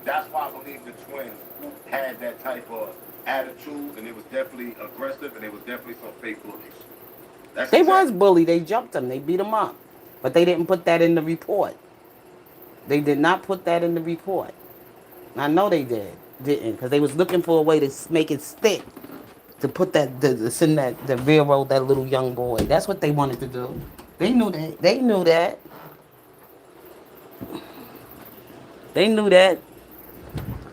That's why I believe the twins had that type of attitude, and it was definitely aggressive, and it was definitely some fake bullies. That's They was exactly. bullied. They jumped him. They beat him up. But they didn't put that in the report. They did not put that in the report. I know they didn't, because they was looking for a way to make it stick, to put to send the railroad that little young boy. That's what they wanted to do. They knew that. They knew that. They knew that.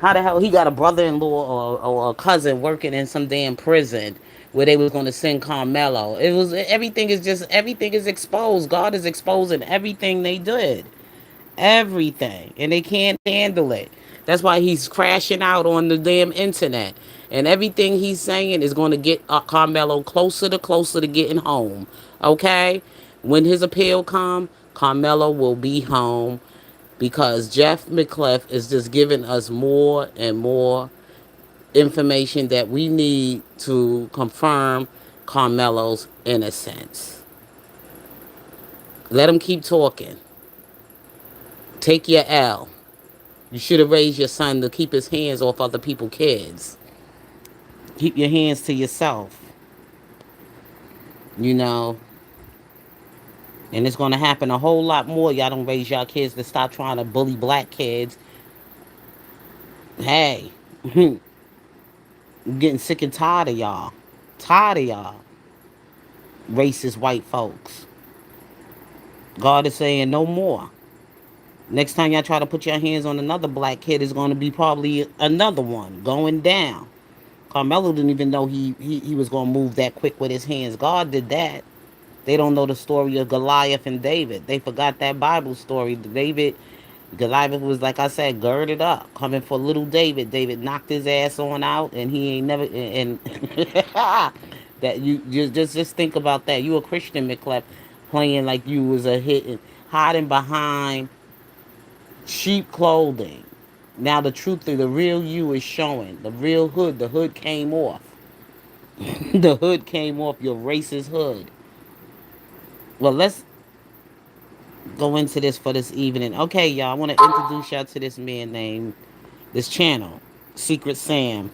How the hell he got a brother-in-law or a cousin working in some damn prison where they was going to send Carmelo? It was everything is exposed. God is exposing everything they did, everything, and they can't handle it. That's why he's crashing out on the damn internet, and everything he's saying is going to get Carmelo closer to getting home. Okay, when his appeal come, Carmelo will be home because Jeff MetClef is just giving us more and more information that we need to confirm Carmelo's innocence. Let him keep talking. Take your L. You should have raised your son to keep his hands off other people's kids. Keep your hands to yourself. You know, and it's gonna happen a whole lot more. Y'all don't raise y'all kids to stop trying to bully black kids. Hey, I'm getting sick and tired of y'all. Tired of y'all. Racist white folks. God is saying no more. Next time y'all try to put your hands on another black kid, is going to be probably another one going down. Carmelo didn't even know he was going to move that quick with his hands. God did that. They don't know the story of Goliath and David. They forgot that Bible story. Goliath was, like I said, girded up, coming for little David. David knocked his ass on out, and he ain't never. And that you just think about that. You a Christian, MetClef, playing like you was a hit and hiding behind cheap clothing. Now the truth of the real you is showing. The real hood. The hood came off. The hood came off. Your racist hood. Well, let's go into this for this evening. Okay, y'all. I want to introduce y'all to this man named this channel, Secret Sam.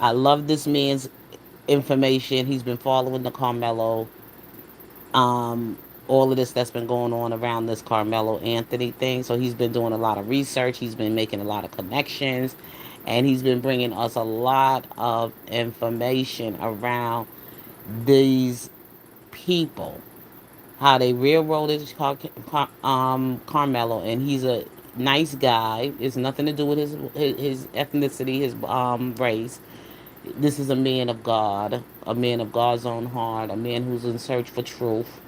I love this man's information. He's been following the Carmelo, um, all of this that's been going on around this Carmelo Anthony thing. So he's been doing a lot of research. He's been making a lot of connections, and he's been bringing us a lot of information around these people, how they railroaded Carmelo, and he's a nice guy. It's nothing to do with his ethnicity, his race. This is a man of God, a man of God's own heart, a man who's in search for truth.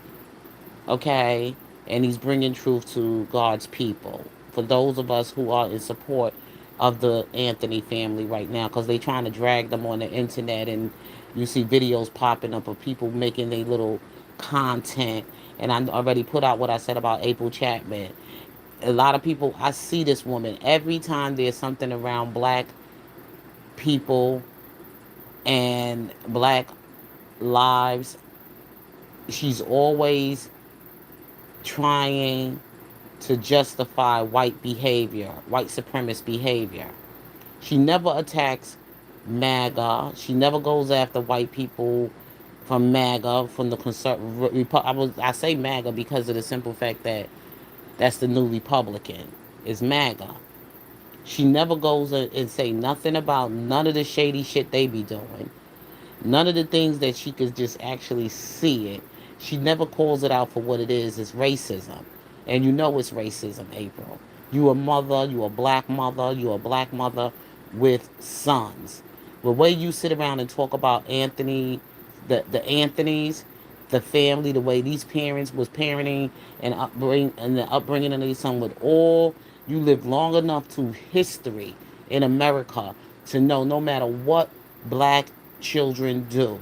Okay, and he's bringing truth to God's people. For those of us who are in support of the Anthony family right now, because they trying to drag them on the internet, and you see videos popping up of people making their little content. And I already put out what I said about April Chapman. A lot of people, I see this woman every time there's something around black people and black lives. She's always trying to justify white behavior, white supremacist behavior. She never attacks MAGA. She never goes after white people from MAGA, from the conservative. I say MAGA because of the simple fact that that's the new Republican, is MAGA. She never goes and say nothing about none of the shady shit they be doing. None of the things that she could just actually see it. She never calls it out for what it is. It's racism. And you know it's racism, April. You a mother, you a black mother with sons. The way you sit around and talk about Anthony, the Anthonys, the family, the way these parents was parenting and the upbringing of these son with all, you live long enough to history in America to know no matter what black children do,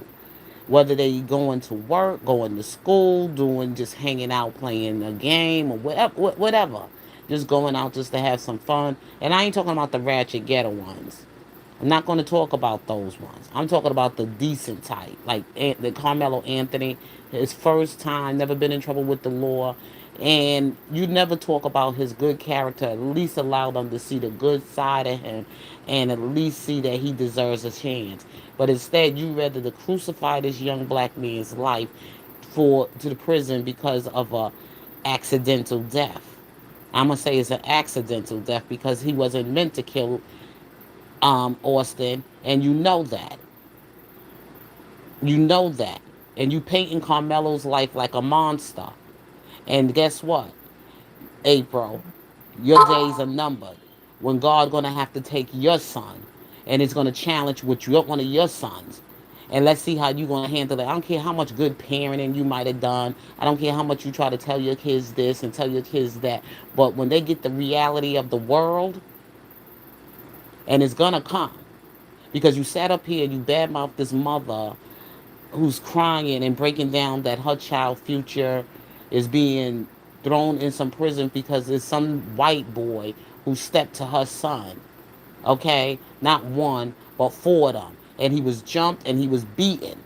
whether they going to work, going to school, doing just hanging out, playing a game or whatever, just going out just to have some fun. And I ain't talking about the ratchet ghetto ones. I'm not going to talk about those ones. I'm talking about the decent type, like the Carmelo Anthony, his first time, never been in trouble with the law. And you never talk about his good character. At least allow them to see the good side of him, and at least see that he deserves a chance. But instead, you rather to crucify this young black man's life for to the prison because of a accidental death. I'm gonna say it's an accidental death because he wasn't meant to kill Austin, and you know that. You know that. And you painting Carmelo's life like a monster. And guess what, April? Your days are numbered. When God gonna have to take your son, and it's gonna challenge with your one of your sons, and let's see how you gonna handle it. I don't care how much good parenting you might have done. I don't care how much you try to tell your kids this and tell your kids that. But when they get the reality of the world, and it's gonna come, because you sat up here and you badmouthed this mother who's crying and breaking down that her child future is being thrown in some prison because there's some white boy who stepped to her son. Okay, not one but four of them, and he was jumped and he was beaten.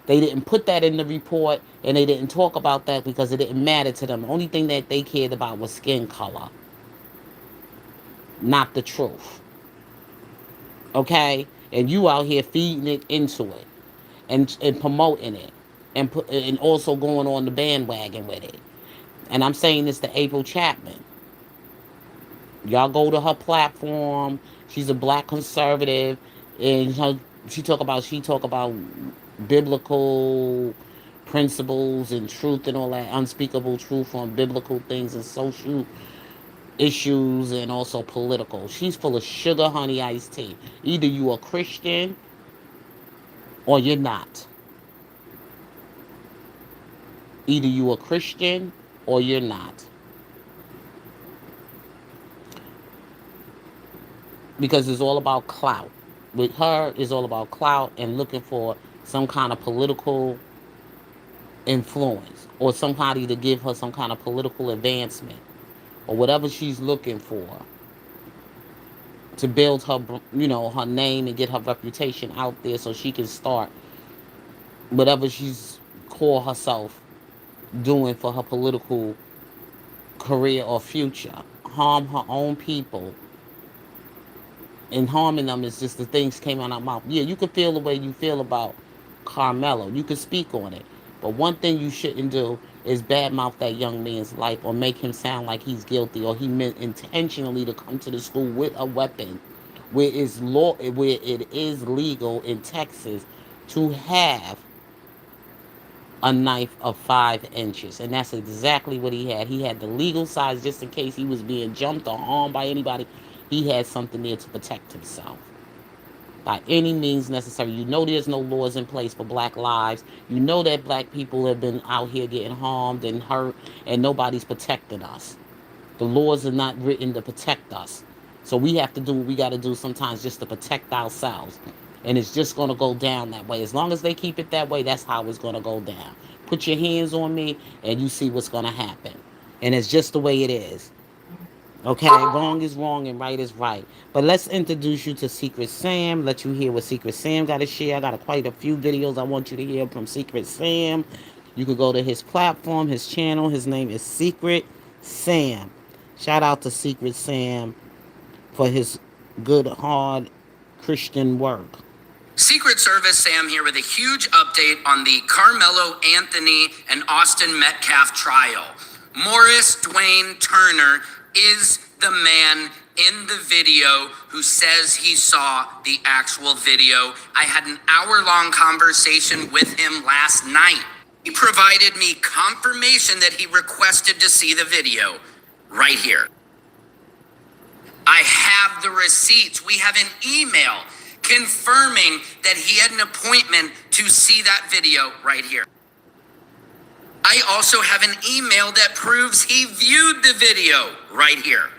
They didn't put that in the report, and they didn't talk about that because it didn't matter to them. The only thing that they cared about was skin color, not the truth. Okay, and you out here feeding it into it, and promoting it, and also going on the bandwagon with it. And I'm saying this to April Chapman. Y'all go to her platform. She's a black conservative, and she talk about biblical principles and truth and all that unspeakable truth on biblical things and social issues and also political. She's full of sugar honey iced tea. Either you are Christian or you're not. Either you are Christian or you're not. Because it's all about clout. With her, it's all about clout and looking for some kind of political influence or somebody to give her some kind of political advancement or whatever she's looking for to build her, her name and get her reputation out there so she can start whatever she's call herself doing for her political career or future. Harm her own people, and harming them is just the things came out of our mouth. Yeah, you can feel the way you feel about Carmelo. You can speak on it. But one thing you shouldn't do is badmouth that young man's life or make him sound like he's guilty or he meant intentionally to come to the school with a weapon where it is legal in Texas to have a knife of 5 inches. And that's exactly what he had. He had the legal size just in case he was being jumped or harmed by anybody. He had something there to protect himself by any means necessary. You know there's no laws in place for black lives. You know that black people have been out here getting harmed and hurt, and nobody's protecting us. The laws are not written to protect us. So we have to do what we got to do sometimes just to protect ourselves. And it's just going to go down that way. As long as they keep it that way, that's how it's going to go down. Put your hands on me and you see what's going to happen. And it's just the way it is. Okay, wrong is wrong and right is right. But let's introduce you to Secret Sam. Let you hear what Secret Sam got to share. I got quite a few videos I want you to hear from Secret Sam. You could go to his platform, his channel. His name is Secret Sam. Shout out to Secret Sam for his good, hard Christian work. Secret Service Sam here with a huge update on the Carmelo Anthony and Austin Metcalf trial. Morris Dwayne Turner is the man in the video who says he saw the actual video. I had an hour-long conversation with him last night. He provided me confirmation that he requested to see the video right here. I have the receipts. We have an email confirming that he had an appointment to see that video right here. I also have an email that proves he viewed the video right here.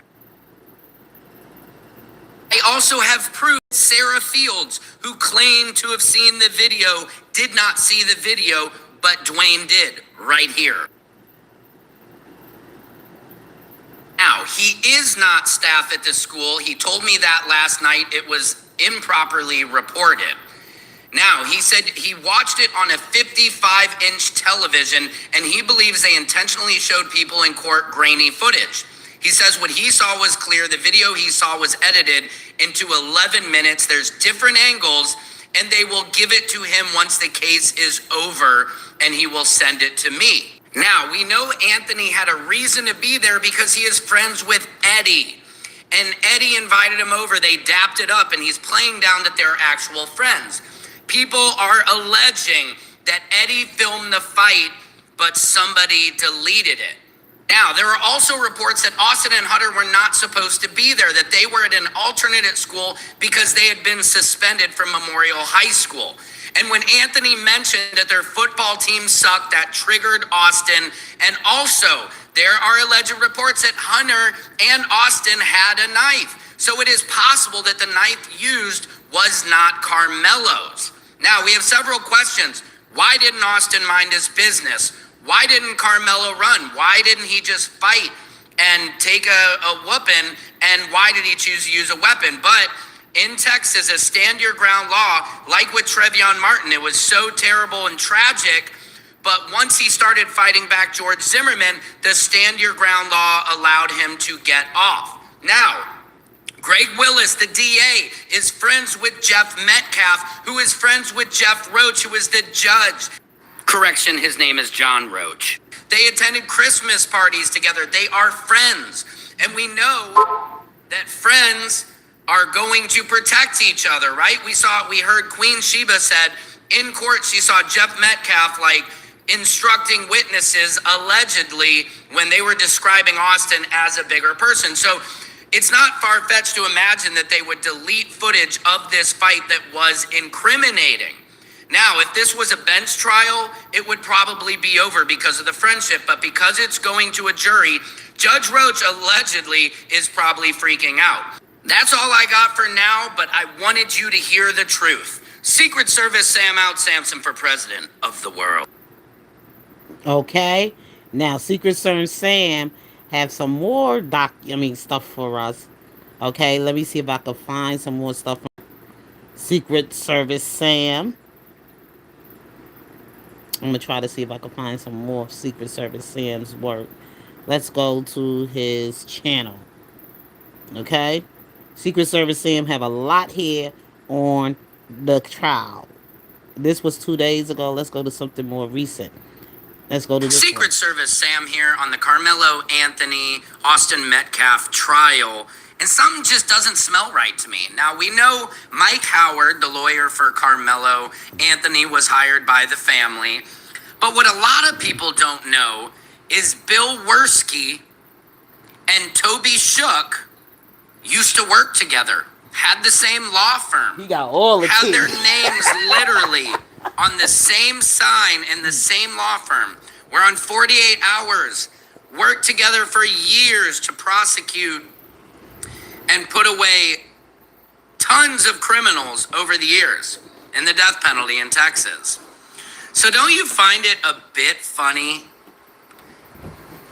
I also have proof Sarah Fields, who claimed to have seen the video, did not see the video, but Dwayne did right here. Now, he is not staff at the school. He told me that last night. It was improperly reported. Now, he said he watched it on a 55-inch television, and he believes they intentionally showed people in court grainy footage. He says what he saw was clear. The video he saw was edited into 11 minutes. There's different angles, and they will give it to him once the case is over, and he will send it to me. Now, we know Anthony had a reason to be there because he is friends with Eddie. And Eddie invited him over. They dapped it up, and he's playing down that they're actual friends. People are alleging that Eddie filmed the fight, but somebody deleted it. Now, there are also reports that Austin and Hunter were not supposed to be there, that they were at an alternate at school because they had been suspended from Memorial High School. And when Anthony mentioned that their football team sucked, that triggered Austin. And also, there are alleged reports that Hunter and Austin had a knife. So it is possible that the knife used was not Carmelo's. Now, we have several questions. Why didn't Austin mind his business? Why didn't Carmelo run? Why didn't he just fight and take a whooping? And why did he choose to use a weapon? But in Texas, a stand your ground law, like with Trevion Martin, it was so terrible and tragic. But once he started fighting back George Zimmerman, the stand your ground law allowed him to get off. Now, Greg Willis, the DA, is friends with Jeff Metcalf, who is friends with Jeff Roach, who is the judge. Correction, his name is John Roach. They attended Christmas parties together. They are friends. And we know that friends are going to protect each other, right? We heard Queen Sheba said in court, she saw Jeff Metcalf instructing witnesses allegedly when they were describing Austin as a bigger person. So it's not far-fetched to imagine that they would delete footage of this fight that was incriminating. Now, if this was a bench trial, it would probably be over because of the friendship, but because it's going to a jury, Judge Roach allegedly is probably freaking out. That's all I got for now, but I wanted you to hear the truth. Secret Service Sam out, Samson for president of the world. Okay. Now, Secret Service Sam have some more stuff for us. Okay, let me see if I can find some more stuff from Secret Service Sam. I'm gonna try to see if I can find some more Secret Service Sam's work. Let's go to his channel. Okay, Secret Service Sam have a lot here on the trial. This was 2 days ago. Let's go to something more recent. Let's go to this Secret one. Service Sam here on the Carmelo Anthony Austin Metcalf trial. And something just doesn't smell right to me. Now, we know Mike Howard, the lawyer for Carmelo Anthony, was hired by the family. But what a lot of people don't know is Bill Werski and Toby Shook used to work together, had the same law firm. He got all the had their keys. names literally on the same sign in the same law firm. We're on 48 hours, worked together for years to prosecute and put away tons of criminals over the years in the death penalty in Texas. So don't you find it a bit funny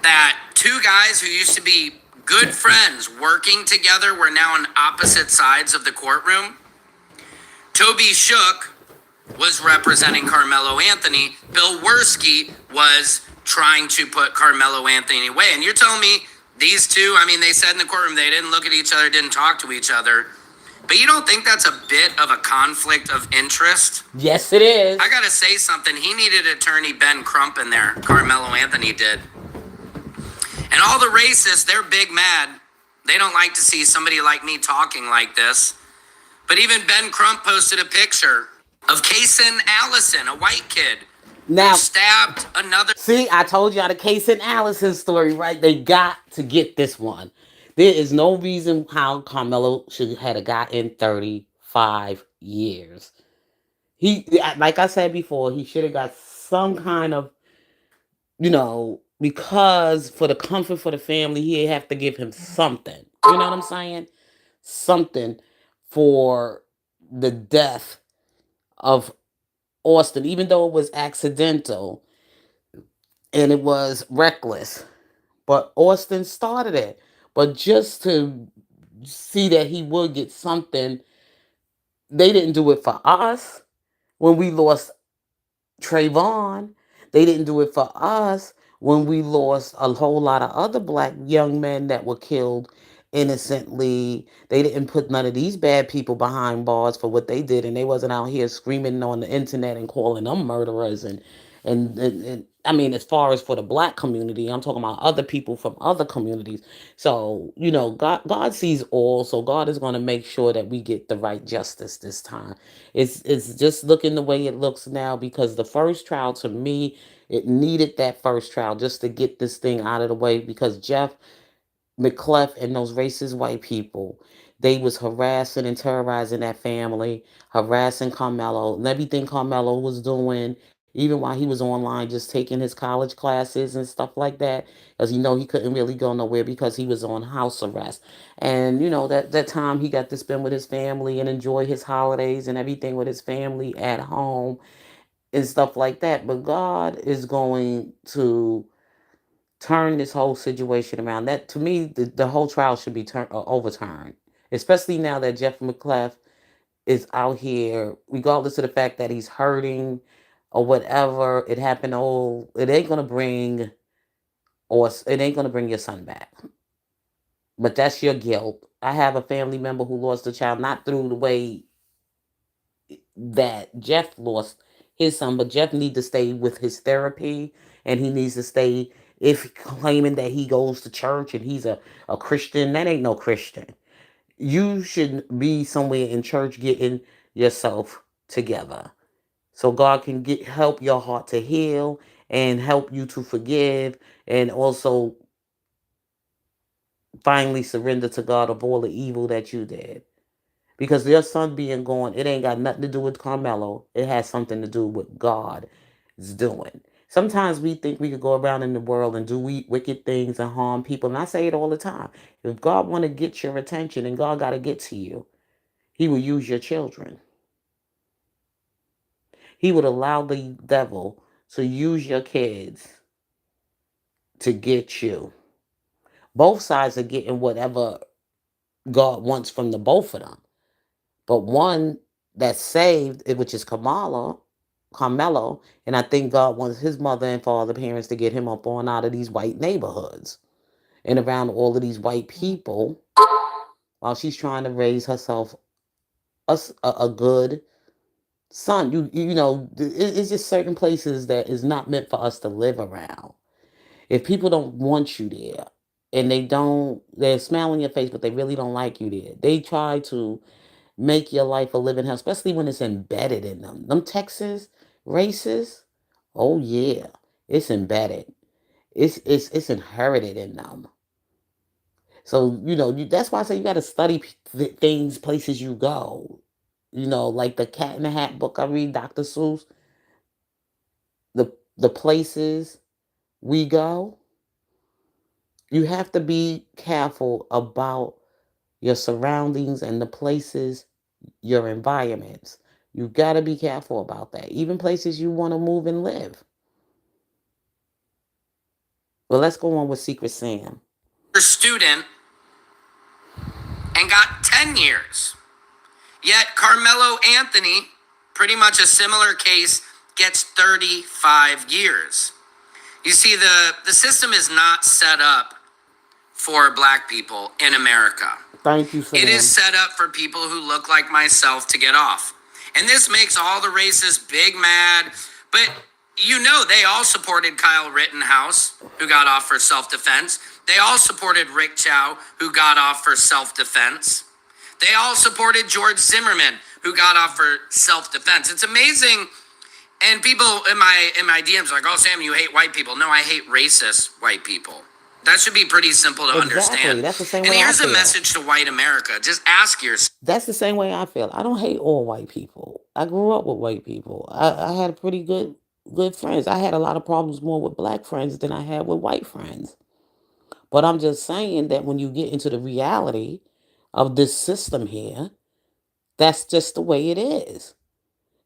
that two guys who used to be good friends working together were now on opposite sides of the courtroom? Toby Shook was representing Carmelo Anthony. Bill Werski was trying to put Carmelo Anthony away. And you're telling me these two, they said in the courtroom they didn't look at each other, didn't talk to each other. But you don't think that's a bit of a conflict of interest? Yes, it is. I gotta say something. He needed attorney Ben Crump in there. Carmelo Anthony did. And all the racists, they're big mad. They don't like to see somebody like me talking like this. But even Ben Crump posted a picture of Kaysen Allison, a white kid, now who stabbed another. See, I told y'all the Kaysen Allison story, right? They got to get this one. There is no reason how Carmelo should have gotten 35 years. He, like I said before, he should have got some kind of, because for the comfort for the family, he'd have to give him something. You know what I'm saying? Something for the death of Austin, even though it was accidental and it was reckless. But Austin started it. But just to see that he would get something, they didn't do it for us. when we lost Trayvon. They didn't do it for us when we lost a whole lot of other black young men that were killed innocently. They didn't put none of these bad people behind bars for what they did, and they wasn't out here screaming on the internet and calling them murderers and I mean, as far as for the black community, I'm talking about other people from other communities. So, God sees all, so God is going to make sure that we get the right justice this time. It's just looking the way it looks now because the first trial, to me, it needed that first trial just to get this thing out of the way, because Jeff MetClef and those racist white people, they was harassing and terrorizing that family, harassing Carmelo and everything Carmelo was doing, even while he was online just taking his college classes and stuff like that, because he couldn't really go nowhere because he was on house arrest. And that time he got to spend with his family and enjoy his holidays and everything with his family at home and stuff like that. But God is going to turn this whole situation around. That, to me, the whole trial should be overturned, especially now that Jeff McClef is out here, regardless of the fact that he's hurting or whatever. It happened. Oh, it ain't gonna bring your son back. But that's your guilt. I have a family member who lost a child, not through the way that Jeff lost his son, but Jeff needs to stay with his therapy, and he needs to stay, if claiming that he goes to church and he's a Christian. That ain't no Christian. You should be somewhere in church getting yourself together so God can help your heart to heal and help you to forgive, and also finally surrender to God of all the evil that you did. Because your son being gone, it ain't got nothing to do with Carmelo. It has something to do with God is doing. Sometimes we think we could go around in the world and do wicked things and harm people. And I say it all the time. If God want to get your attention, and God got to get to you, he will use your children. He would allow the devil to use your kids to get you. Both sides are getting whatever God wants from the both of them. But one that's saved, which is Carmelo, and I think God wants his mother and father parents to get him up on out of these white neighborhoods and around all of these white people, while she's trying to raise herself a good son. It's just certain places that is not meant for us to live around. If people don't want you there, and they're smiling in your face, but they really don't like you there. They try to make your life a living hell, especially when it's embedded in them. Them Texas races, oh yeah, it's embedded. It's inherited in them. So that's why I say you got to study things, places you go. Like the Cat in the Hat book I read, Dr. Seuss. The places we go, you have to be careful about your surroundings and the places, your environments. You got to be careful about that. Even places you want to move and live. Well, let's go on with Secret Sam. Student and got 10 years. Yet Carmelo Anthony, pretty much a similar case, gets 35 years. You see, the system is not set up for black people in America. Thank you, Sam. It is set up for people who look like myself to get off. And this makes all the racists big mad. But they all supported Kyle Rittenhouse, who got off for self-defense. They all supported Rick Chow, who got off for self-defense. They all supported George Zimmerman, who got off for self-defense. It's amazing. And people in my DMs are like, "Oh, Sam, you hate white people." No, I hate racist white people. That should be pretty simple to understand. That's the same and way here's I a feel. message to white America. Just ask yourself. That's the same way I feel. I don't hate all white people. I grew up with white people. I had pretty good friends. I had a lot of problems more with black friends than I had with white friends. But I'm just saying that when you get into the reality of this system here, that's just the way it is.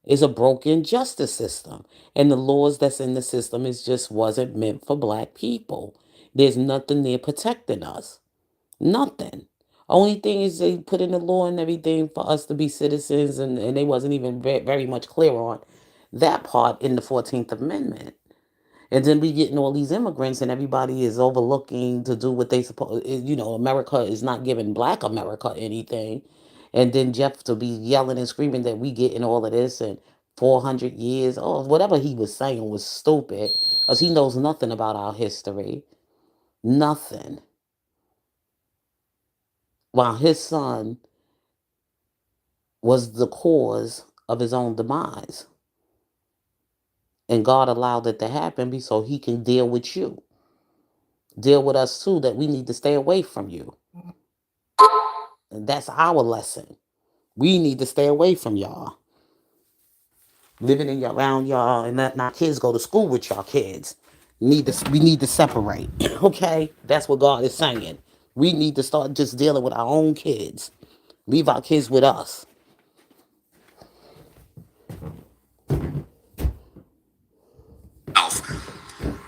It's a broken justice system. And the laws that's in the system just wasn't meant for black people. There's nothing there protecting us. Nothing. Only thing is they put in the law and everything for us to be citizens, and they wasn't even very much clear on that part in the 14th Amendment. And then we getting all these immigrants, and everybody is overlooking to do what they suppose. America is not giving Black America anything, and then Jeff to be yelling and screaming that we getting all of this and 400 years. Oh, whatever he was saying was stupid, because he knows nothing about our history, nothing. While his son was the cause of his own demise, and God allowed it to happen so he can deal with you, deal with us too. That we need to stay away from you. And that's our lesson. We need to stay away from y'all. Living in around y'all and letting our kids go to school with y'all kids. We need to separate. Okay? That's what God is saying. We need to start just dealing with our own kids. Leave our kids with us.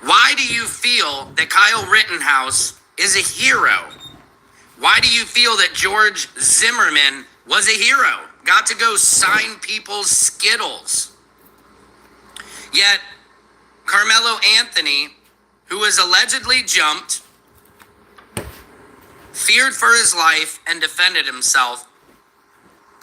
Why do you feel that Kyle Rittenhouse is a hero? Why do you feel that George Zimmerman was a hero? Got to go sign people's Skittles. Yet, Carmelo Anthony, who was allegedly jumped, feared for his life, and defended himself,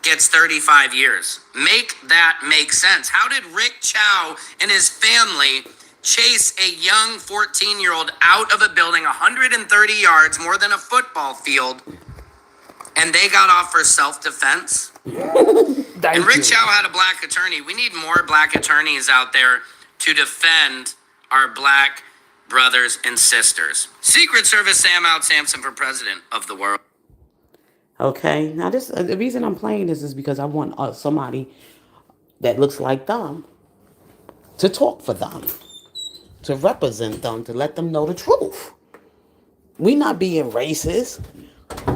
gets 35 years. Make that make sense. How did Rick Chow and his family chase a young 14-year-old out of a building 130 yards, more than a football field, and they got off for self-defense? And Rick Chow had a Black attorney. We need more Black attorneys out there to defend our Black brothers and sisters. Secret Service Sam Out Sampson for president of the world. Okay? Now, the reason I'm playing this is because I want somebody that looks like them to talk for them, to represent them, to let them know the truth. We not being racist.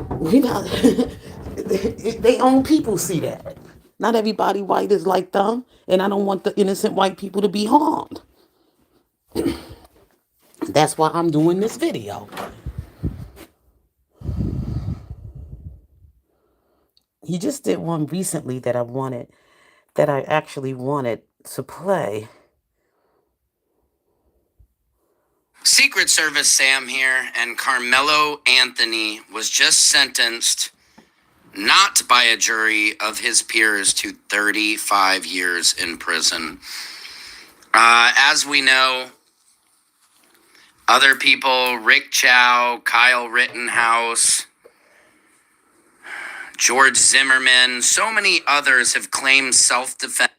We not. They own people see that. Not everybody white is like them, and I don't want the innocent white people to be harmed. That's why I'm doing this video. He just did one recently that I actually wanted to play. Secret Service Sam here, and Carmelo Anthony was just sentenced, not by a jury of his peers, to 35 years in prison. As we know, other people, Rick Chow, Kyle Rittenhouse, George Zimmerman, so many others have claimed self-defense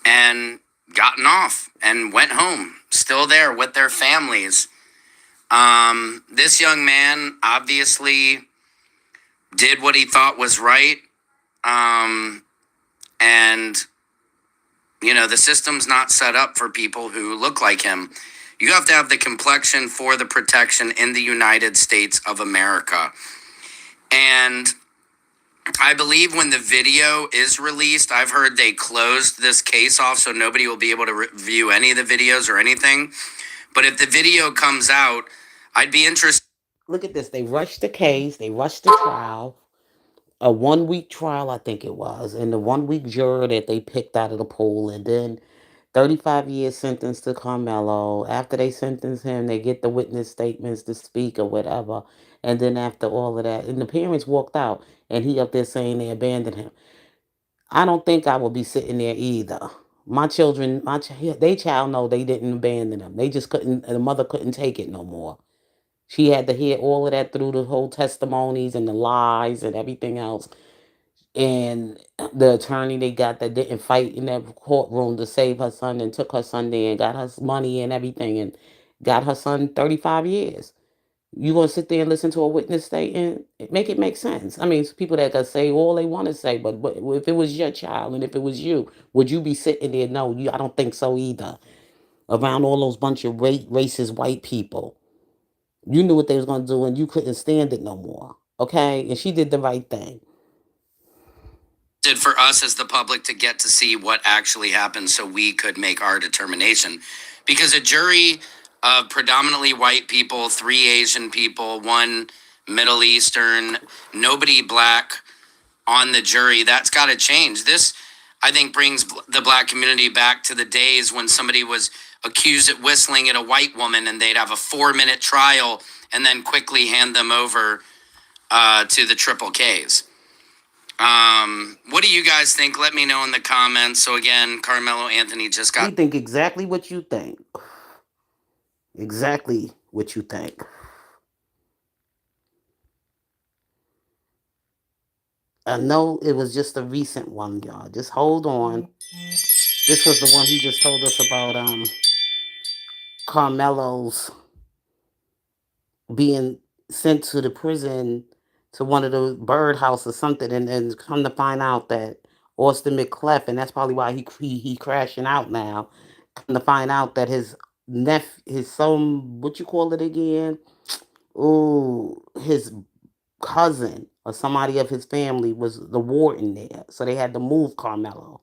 and gotten off and went home, still there with their families. This young man obviously did what he thought was right. And, the system's not set up for people who look like him. You have to have the complexion for the protection in the United States of America. And I believe when the video is released, I've heard they closed this case off so nobody will be able to review any of the videos or anything. But if the video comes out, I'd be interested. Look at this. They rushed the case. They rushed the trial. A 1 week trial, I think it was. And the 1 week juror that they picked out of the pool. And then 35 years sentence to Carmelo. After they sentence him, they get the witness statements to speak or whatever. And then after all of that, and the parents walked out, and he up there saying they abandoned him. I don't think I will be sitting there either. My children, they child know they didn't abandon him. They just couldn't, the mother couldn't take it no more. She had to hear all of that through the whole testimonies and the lies and everything else. And the attorney they got that didn't fight in that courtroom to save her son and took her son there and got her money and everything and got her son 35 years. You gonna sit there and listen to a witness statement? Make it make sense. I mean, it's people that can say all they want to say, but if it was your child and if it was you, would you be sitting there? No, I don't think so either. Around all those bunch of racist white people, you knew what they was gonna do and you couldn't stand it no more. Okay, and she did the right thing. For us as the public to get to see what actually happened so we could make our determination. Because a jury of predominantly white people, 3 Asian people, 1 Middle Eastern, nobody black on the jury. That's got to change. This, I think, brings the black community back to the days when somebody was accused of whistling at a white woman and they'd have a 4-minute trial and then quickly hand them over to the triple Ks. What do you guys think? Let me know in the comments. So again, Carmelo Anthony just got. We think exactly what you think. Exactly what you think. I know it was just a recent one, y'all. Just hold on. This was the one he just told us about Carmelo's being sent to the prison to one of the birdhouse or something, and come to find out that Austin McClef, and that's probably why he crashing out now. Come to find out that his son, what you call it again? Oh, his cousin or somebody of his family was the warden there, so they had to move Carmelo.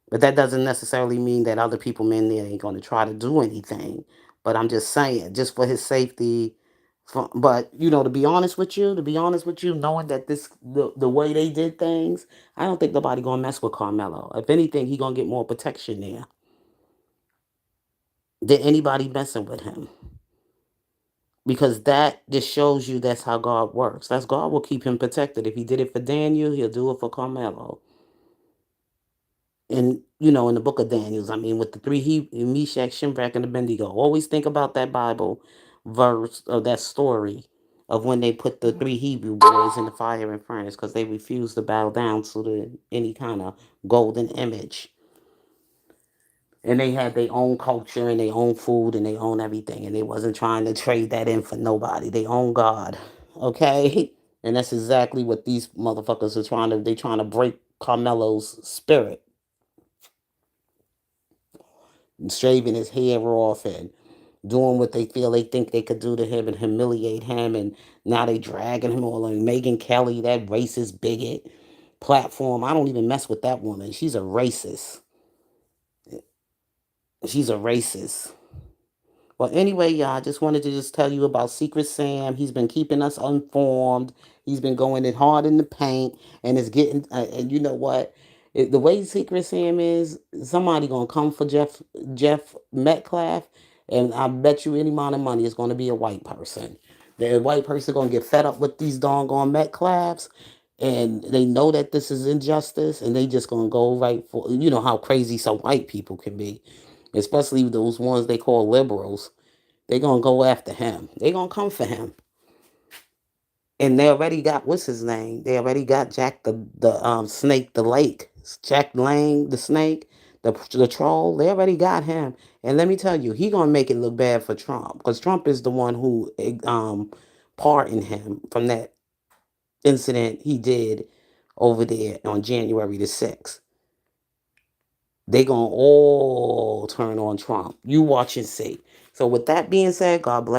But that doesn't necessarily mean that other people in there ain't going to try to do anything. But I'm just saying, just for his safety. But to be honest with you, knowing that the way they did things, I don't think nobody gonna mess with Carmelo. If anything, he gonna get more protection there than anybody messing with him. Because that just shows you that's how God works. That's God will keep him protected. If he did it for Daniel, he'll do it for Carmelo. And in the book of Daniels, I mean, with the three Meshach, Shimbrack, and Abednego, always think about that Bible verse or that story of when they put the three Hebrew boys in the fire and furnace because they refused to bow down to any kind of golden image. And they had their own culture and their own food and their own everything, and they wasn't trying to trade that in for nobody. They own God, okay? And that's exactly what these motherfuckers are trying to. They trying to break Carmelo's spirit, shaving his hair off and doing what they think they could do to him and humiliate him. And now they dragging him all on Megan Kelly, that racist bigot platform. I don't even mess with that woman. She's a racist. She's a racist. Well, anyway, y'all, I just wanted to just tell you about Secret Sam. He's been keeping us informed. He's been going in hard in the paint, and it's getting. And you know what? The way Secret Sam is, somebody gonna come for Jeff Metcalf, and I bet you any amount of money it's gonna be a white person. The white person gonna get fed up with these doggone Metcalfs, and they know that this is injustice, and they just gonna go right for. You know how crazy some white people can be, especially those ones they call liberals. They're gonna go after him. They're gonna come for him. And they already got what's his name? They already got Jack the snake, the lake. Jack Lang, the snake, the troll. They already got him. And let me tell you, he gonna make it look bad for Trump. Because Trump is the one who pardoned him from that incident he did over there on January the 6th. They gonna all turn on Trump. You watch and see. So with that being said, God bless.